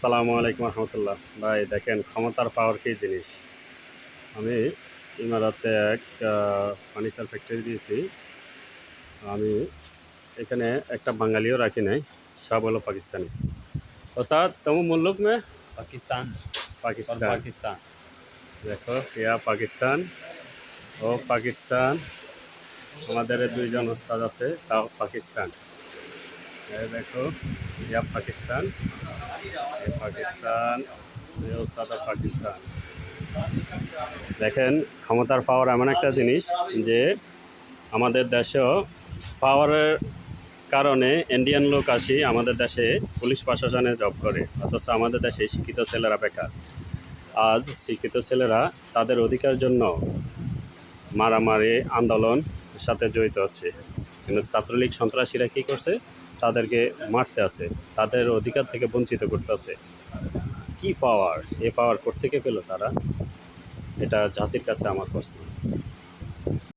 আসসালামু আলাইকুম রহমতুল্লাহ। ভাই দেখেন ক্ষমতার পাওয়ার কী জিনিস। আমি ইমারাতে এক ফার্নিচার ফ্যাক্টরি দিয়েছি। আমি এখানে একটা বাঙালিও রাখি নাই, সব হলো পাকিস্তানি। ওস্তাদ तुम मुल्क में? पाकिस्तान और पाकिस्तान। पाकिस्तान। দেখো ইয়া পাকিস্তান ও পাকিস্তান। আমাদের দুইজন ওস্তাদ আছে, তাও পাকিস্তান। এই দেখো ইয়া পাকিস্তান, এ পাকিস্তান, এই ওস্তাদও পাকিস্তান। দেখেন ক্ষমতার পাওয়ার এমন একটা জিনিস যে আমাদের দেশেও পাওয়ারের কারণে ইন্ডিয়ান লোক আসি আমাদের দেশে পুলিশ প্রশাসনে জব করে, অথচ আমাদের দেশে শিক্ষিত ছেলেরা বেকার। আজ শিক্ষিত ছেলেরা তাদের অধিকার জন্য মারামারি আন্দোলন সাথে জড়িত হচ্ছে, কিন্তু ছাত্রলীগ সন্ত্রাসীরা কী করছে, তাদেরকে মারতে আছে, তাদের অধিকার থেকে বঞ্চিত করতেছে। কি পাওয়ার, এ পাওয়ার কোত্থেকে পেল তারা? এটা জাতির কাছে আমার প্রশ্ন।